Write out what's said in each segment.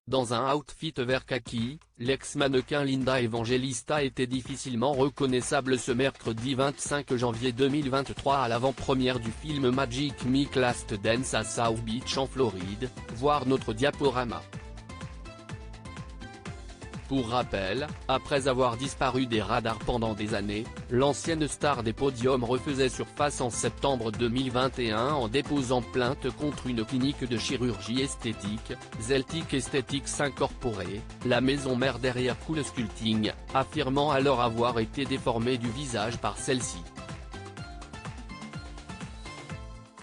Dans un outfit vert kaki, l'ex-mannequin Linda Evangelista était difficilement reconnaissable ce mercredi 25 janvier 2023 à l'avant-première du film Magic Mike Last Dance à South Beach en Floride, voir notre diaporama. Pour rappel, après avoir disparu des radars pendant des années, l'ancienne star des podiums refaisait surface en septembre 2021 en déposant plainte contre une clinique de chirurgie esthétique, Zeltic Aesthetics Incorporée, la maison mère derrière Cool Sculpting, affirmant alors avoir été déformée du visage par celle-ci.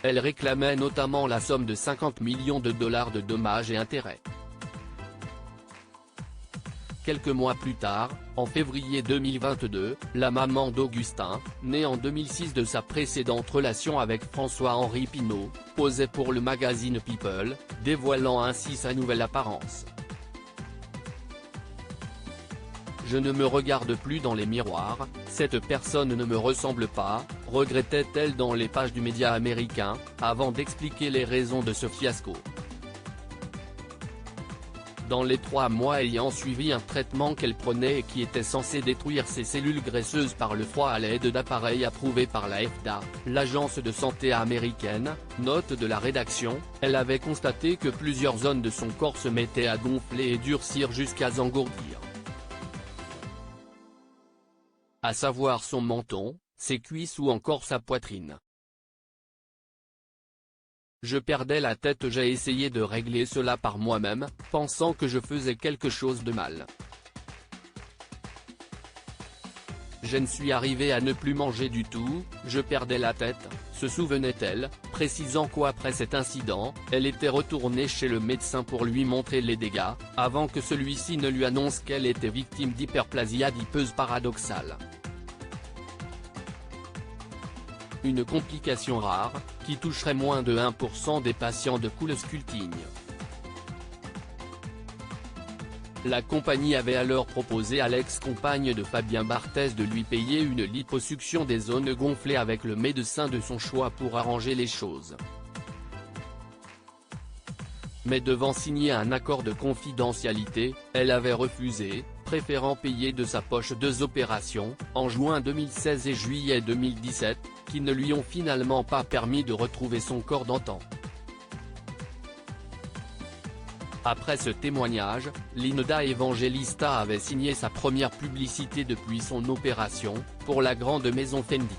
Elle réclamait notamment la somme de 50 millions de dollars de dommages et intérêts. Quelques mois plus tard, en février 2022, la maman d'Augustin, née en 2006 de sa précédente relation avec François-Henri Pinault, posait pour le magazine People, dévoilant ainsi sa nouvelle apparence. Je ne me regarde plus dans les miroirs, cette personne ne me ressemble pas, regrettait-elle dans les pages du média américain, avant d'expliquer les raisons de ce fiasco. Dans les 3 mois ayant suivi un traitement qu'elle prenait et qui était censé détruire ses cellules graisseuses par le froid à l'aide d'appareils approuvés par la FDA, l'agence de santé américaine, note de la rédaction, elle avait constaté que plusieurs zones de son corps se mettaient à gonfler et durcir jusqu'à s'engourdir. À savoir son menton, ses cuisses ou encore sa poitrine. Je perdais la tête, j'ai essayé de régler cela par moi-même, pensant que je faisais quelque chose de mal. Je ne suis arrivé à ne plus manger du tout, je perdais la tête, se souvenait-elle, précisant qu'après cet incident, elle était retournée chez le médecin pour lui montrer les dégâts, avant que celui-ci ne lui annonce qu'elle était victime d'hyperplasie adipeuse paradoxale. Une complication rare, qui toucherait moins de 1% des patients de Cool Sculpting. La compagnie avait alors proposé à l'ex-compagne de Fabien Barthez de lui payer une liposuction des zones gonflées avec le médecin de son choix pour arranger les choses. Mais devant signer un accord de confidentialité, elle avait refusé, préférant payer de sa poche 2 opérations, en juin 2016 et juillet 2017, qui ne lui ont finalement pas permis de retrouver son corps d'antan. Après ce témoignage, Linda Evangelista avait signé sa première publicité depuis son opération, pour la grande maison Fendi.